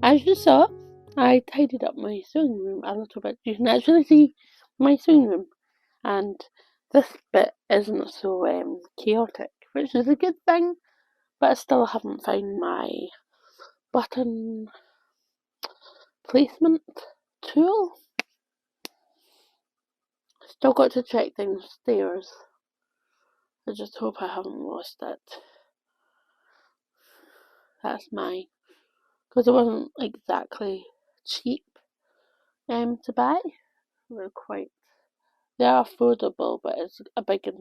As you saw, I tidied up my sewing room a little bit. You can actually see my sewing room, and this bit isn't so chaotic, which is a good thing, but I still haven't found my button placement tool. Still got to check things upstairs. I just hope I haven't lost it. That's mine. Because it wasn't exactly cheap to buy. They are affordable, but it's a big it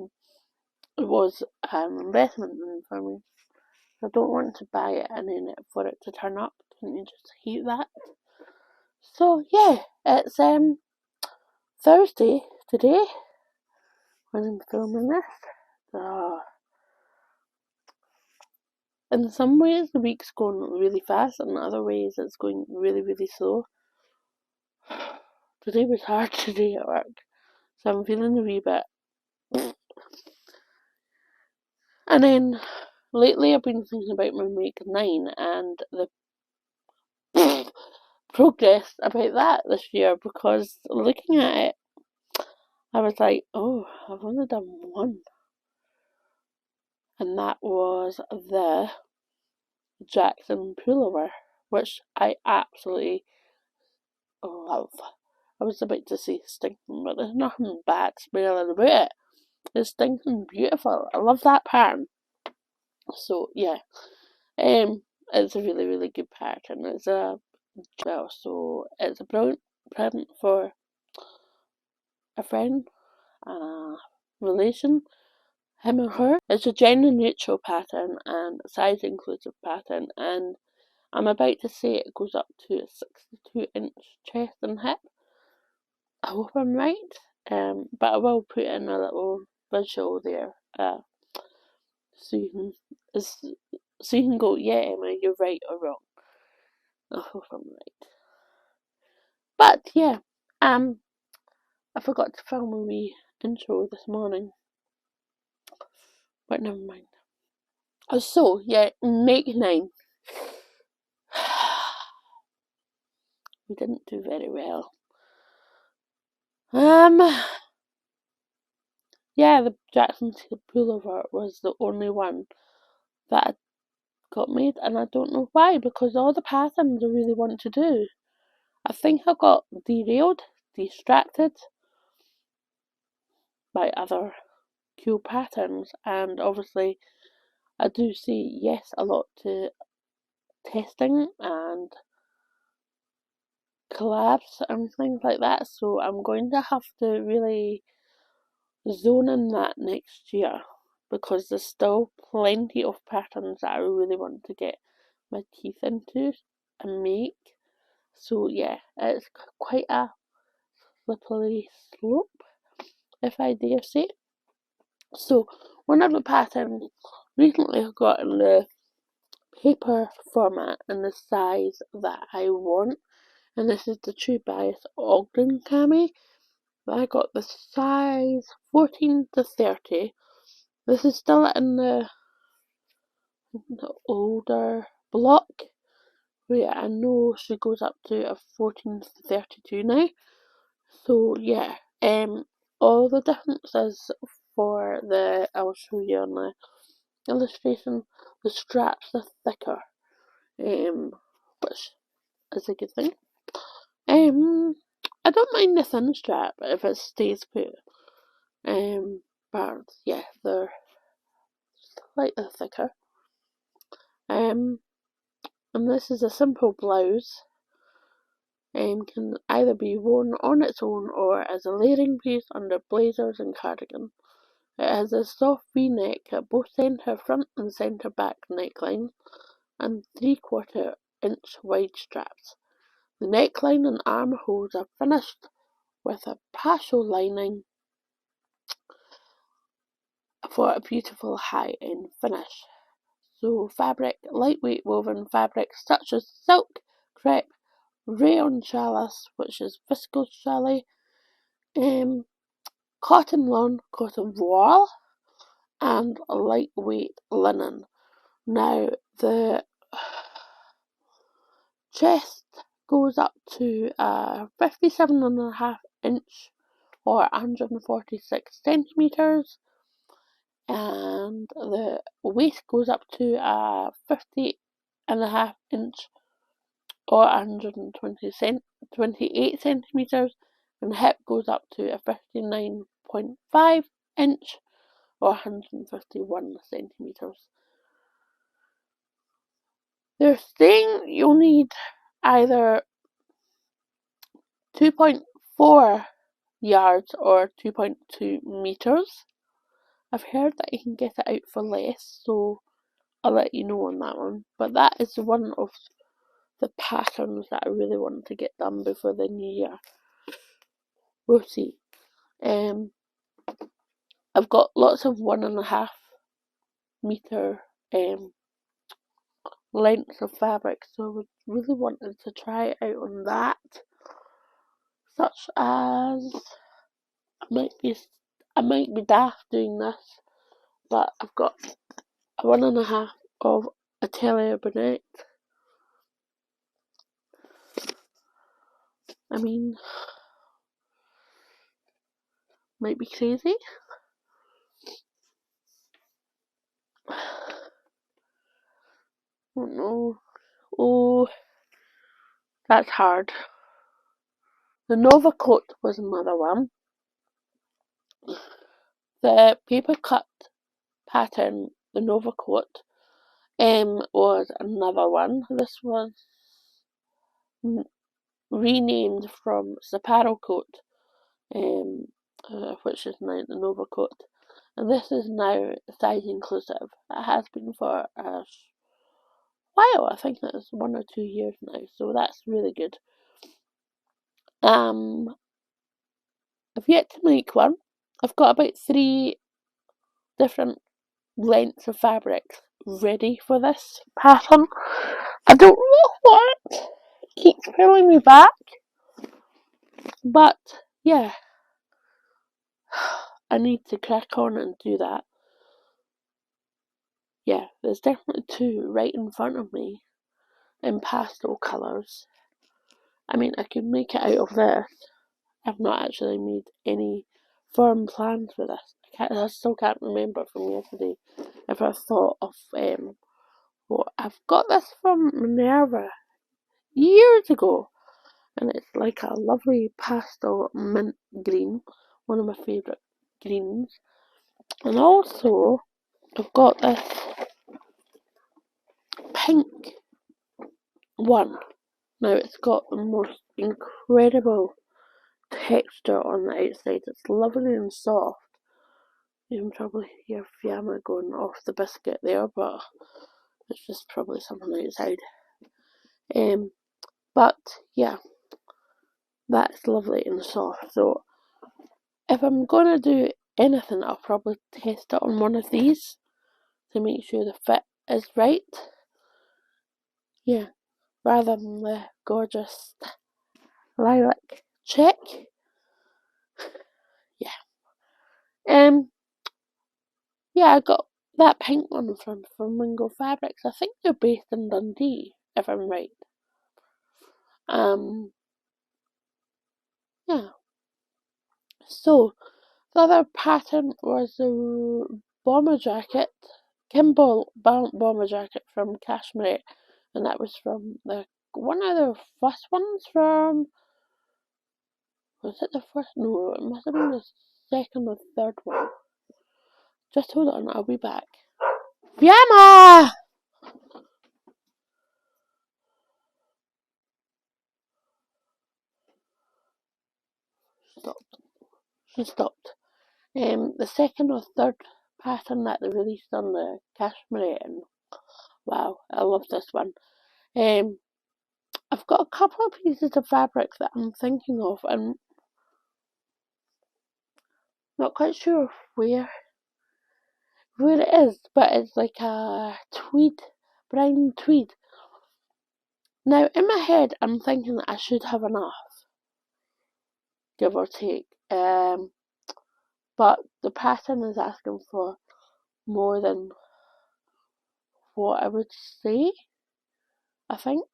was an investment for me. I don't want to buy it and then for it to turn up. Don't you just hate that? So yeah, it's Thursday today when I'm filming this. In some ways the week's going really fast, and in other ways it's going really, really slow. Today was hard today at work, so I'm feeling a wee bit. And then lately I've been thinking about my Make 9 and the progress about that this year, because looking at it, I was like, oh, I've only done one. And that was the Jackson pullover, which I absolutely love. I was about to say stinking, but there's nothing bad smelling about it. It's stinking beautiful. I love that pattern. So yeah, it's a really, really good pattern. It's a brilliant present for a friend, a relation, him or her. It's a gender neutral pattern and size inclusive pattern, and I'm about to say it goes up to a 62-inch chest and hip. I hope I'm right, but I will put in a little visual there, so you can go, yeah, Emma, you're right or wrong. I hope I'm right. But yeah, I forgot to film a wee intro this morning, but never mind. So yeah, Make 9. We didn't do very well. Yeah, the Jackson pullover was the only one that got made, and I don't know why, because all the patterns I really want to do, I think I got distracted by other cool patterns, and obviously I do say yes a lot to testing and collabs and things like that, so I'm going to have to really zone in that next year, because there's still plenty of patterns that I really want to get my teeth into and make. So yeah, it's quite a slippery slope, if I dare say. So one of the patterns recently I got in the paper format in the size that I want, and this is the True Bias Ogden cami. I got the size 14 to 30. This is still in the older block, where I know she goes up to a 14 to 32 now. So yeah, all the differences for I'll show you on the illustration, the straps are thicker, which is a good thing. I don't mind the thin strap if it stays put. But yeah, they're slightly thicker. And this is a simple blouse, can either be worn on its own or as a layering piece under blazers and cardigans. It has a soft V-neck at both centre front and centre back necklines and 3/4 inch wide straps. The neckline and armholes are finished with a partial lining for a beautiful high-end finish. So fabric, lightweight woven fabrics such as silk, crepe, rayon challis, which is viscose challis, cotton lawn, cotton voile, and lightweight linen. Now the chest goes up to 57.5 inch or 146 centimeters, and the waist goes up to 50.5 inch or 128 centimeters, and hip goes up to a 59.5 inch or 151 centimeters. They're saying you'll need either 2.4 yards or 2.2 meters. I've heard that you can get it out for less, so I'll let you know on that one. But that is one of the patterns that I really want to get done before the new year. We'll see. I've got lots of 1.5 meter lengths of fabric, so I was really wanting to try it out on that. Such as I might be daft doing this, but I've got a 1.5 of Atelier Bonnet. I mean, might be crazy. Don't know. Oh, that's hard. The Nova coat was another one. The paper cut pattern, the Nova coat, was another one. This was renamed from Saparo coat, which is now the Nova coat, and this is now size inclusive. It has been for a while. I think it's 1 or 2 years now, so that's really good. I've yet to make one. I've got about 3 different lengths of fabric ready for this pattern. I don't know what keeps pulling me back, but yeah, I need to crack on and do that. Yeah, there's definitely 2 right in front of me in pastel colours. I mean, I could make it out of this. I've not actually made any firm plans for this. I still can't remember from yesterday if I thought of what I've got this from Minerva years ago, and it's like a lovely pastel mint green, one of my favourite greens. And also I've got this pink one. Now it's got the most incredible texture on the outside. It's lovely and soft. You can probably hear Fiamma going off the biscuit there, but it's just probably something outside. But yeah, that's lovely and soft. So if I'm gonna do anything, I'll probably test it on one of these to make sure the fit is right. Yeah, rather than the gorgeous lilac check. Yeah. Yeah, I got that pink one from Flamingo Fabrics. I think they're based in Dundee, if I'm right. Yeah. So the other pattern was the bomber jacket, Kimball bomber jacket from Cashmere, and that was from one of the first ones from. Was it the first? No, it must have been the second or third one. Just hold on, I'll be back. Fiamma! She stopped. The second or third pattern that they released on the cashmere, and wow, I love this one. I've got a couple of pieces of fabric that I'm thinking of, and not quite sure where it is, but it's like a tweed, brown tweed. Now, in my head, I'm thinking that I should have enough, give or take. But the pattern is asking for more than what I would say, I think.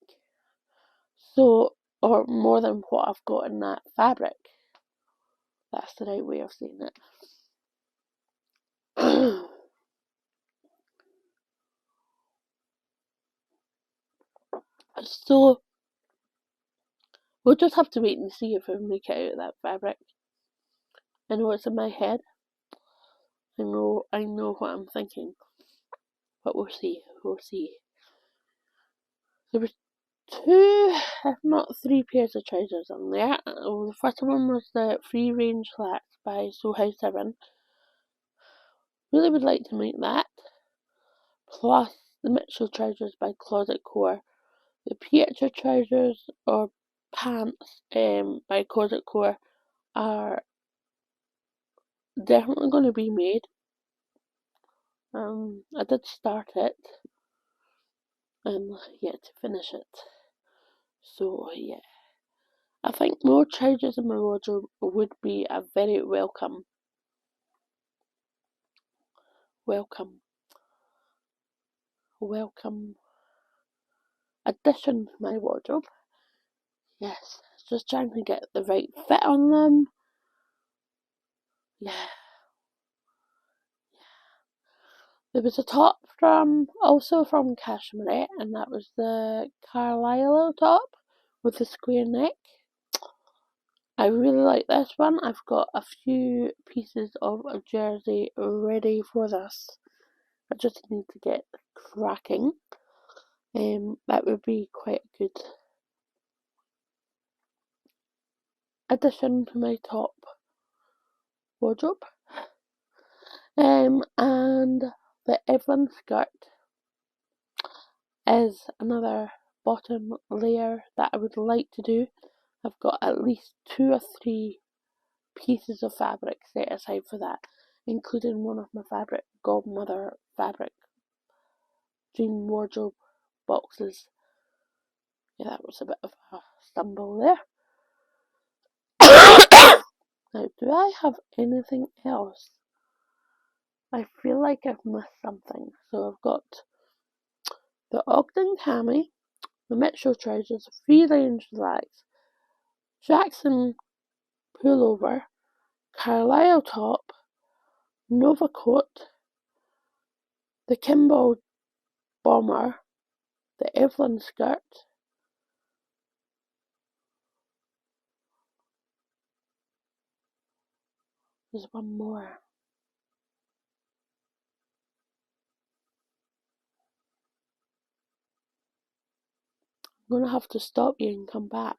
So, or more than what I've got in that fabric. That's the right way of saying it. So, we'll just have to wait and see if we make it out of that fabric. I know it's in my head. I know what I'm thinking. But we'll see. There were 2, if not 3 pairs of trousers on there. The first one was the free range slacks by Soho7. Really would like to make that. Plus the Mitchell trousers by Closet Core. The Pietra trousers or pants by Closet Core are definitely going to be made. I did start it. I'm yet to finish it. So yeah. I think more trousers in my wardrobe would be a very welcome addition to my wardrobe. Yes, just trying to get the right fit on them. Yeah. There was a top also from Cashmere, and that was the Carlisle top with the square neck. I really like this one. I've got a few pieces of a jersey ready for this. I just need to get cracking. That would be quite a good addition to my top wardrobe. And the Evelyn skirt is another bottom layer that I would like to do. I've got at least 2 or 3 pieces of fabric set aside for that, including one of my fabric godmother fabric dream wardrobe boxes. Yeah, that was a bit of a stumble there. Now, do I have anything else? I feel like I've missed something. So I've got the Ogden cami, the Mitchell trousers, free range slacks, Jackson pullover, Carlisle top, Nova coat, the Kimball bomber, the Evelyn skirt, there's one more. I'm gonna have to stop you and come back.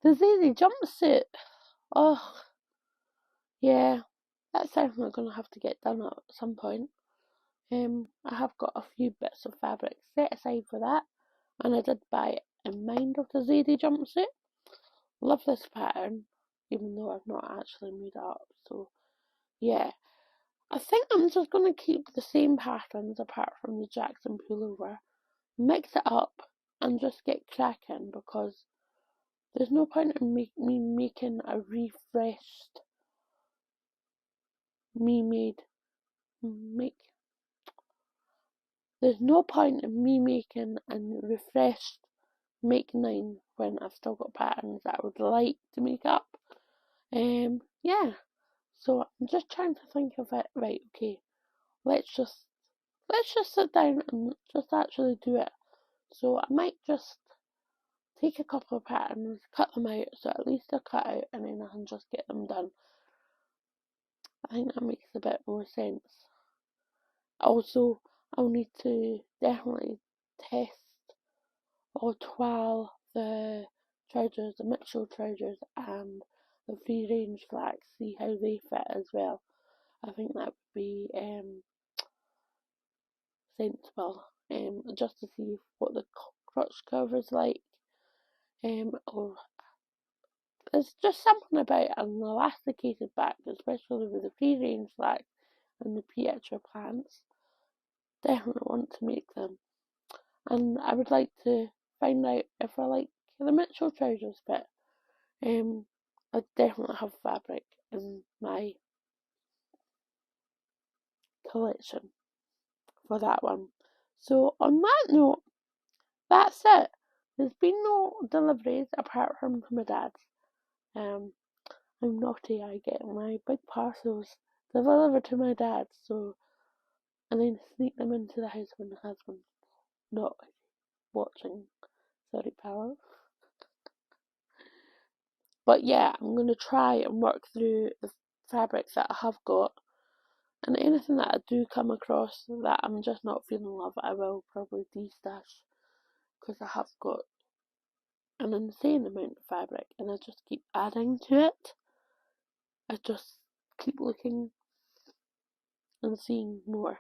The ZZ jumpsuit. Oh, yeah, that's something I'm gonna have to get done at some point. I have got a few bits of fabric set aside for that, and I did buy it in mind of the ZD jumpsuit. Love this pattern, even though I've not actually made it up. So yeah, I think I'm just gonna keep the same patterns apart from the Jackson pullover, mix it up, and just get cracking, because there's no point in me making a refreshed There's no point in me making a refreshed make 9 when I've still got patterns that I would like to make up. Yeah. So I'm just trying to think of it. Right, okay. Let's just sit down and just actually do it. So I might just take a couple of patterns, cut them out, so at least they're cut out, and then I can just get them done. I think that makes a bit more sense. Also, I'll need to definitely test or trial the trousers, the Mitchell trousers, and the free range flax, see how they fit as well. I think that would be sensible, just to see what the crotch curve is like, or there's just something about an elasticated back, especially with the free range flax and the pietra pants. Definitely want to make them, and I would like to find out if I like the Mitchell trousers fit. I definitely have fabric in my collection for that one. So on that note, that's it. There's been no deliveries apart from my dad's. I'm naughty. I get my big parcels delivered to my dad, so and then sneak them into the house when my husband's not watching. Sorry, pal. But yeah, I'm gonna try and work through the fabrics that I have got, and anything that I do come across that I'm just not feeling love, I will probably destash, because I have got an insane amount of fabric and I just keep adding to it. I just keep looking and seeing more.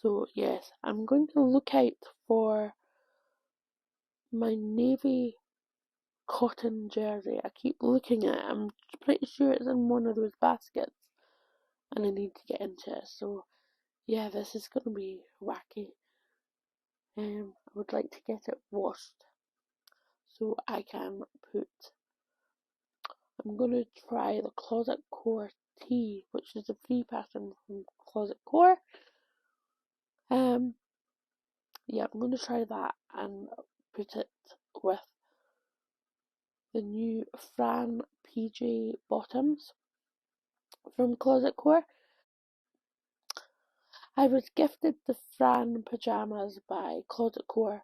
So yes, I'm going to look out for my navy cotton jersey. I keep looking at it. I'm pretty sure it's in one of those baskets and I need to get into it. So yeah, this is going to be wacky. I would like to get it washed so I can put. I'm going to try the Closet Core tee, which is a free pattern from Closet Core. Yeah, I'm going to try that and put it with the new Fran PJ bottoms from Closet Core. I was gifted the Fran pyjamas by Closet Core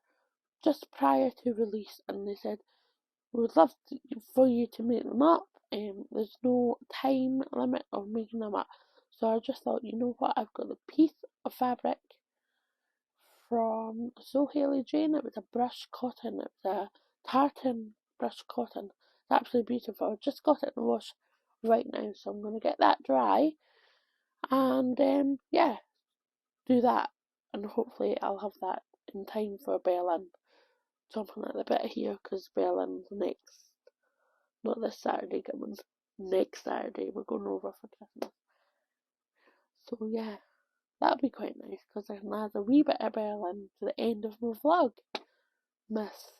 just prior to release, and they said, we would love for you to make them up. There's no time limit of making them up. So I just thought, you know what, I've got the piece of fabric from So Hailey Jane. It was a brushed cotton. It was a tartan brushed cotton. It's absolutely beautiful. I've just got it in the wash right now, so I'm going to get that dry and yeah, do that, and hopefully I'll have that in time for Berlin. Jumping at the bit here because Berlin's next, not this Saturday, Gibbons. Next Saturday we're going over for Christmas. So yeah, that'll be quite nice because I can add a wee bit of Berlin to the end of my vlog. Miss.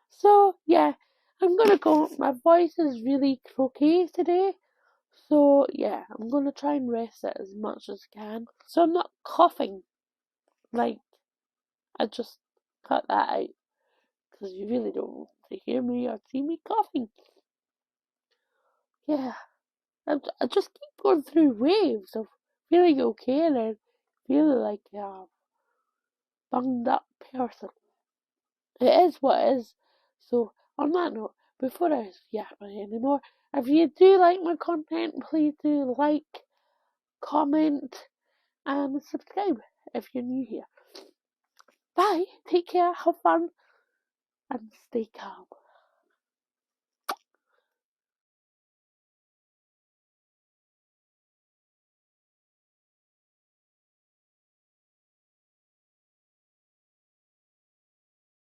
So yeah, I'm gonna go. My voice is really croaky today. So yeah, I'm gonna try and rest it as much as I can. So I'm not coughing. Like, I just cut that out because you really don't want to hear me or see me coughing. Yeah, I just keep going through waves of feeling okay and then feeling like a bunged up person. It is what it is. So, on that note, before I yap anymore, if you do like my content, please do like, comment, and subscribe if you're new here. Bye, take care, have fun, and stay calm.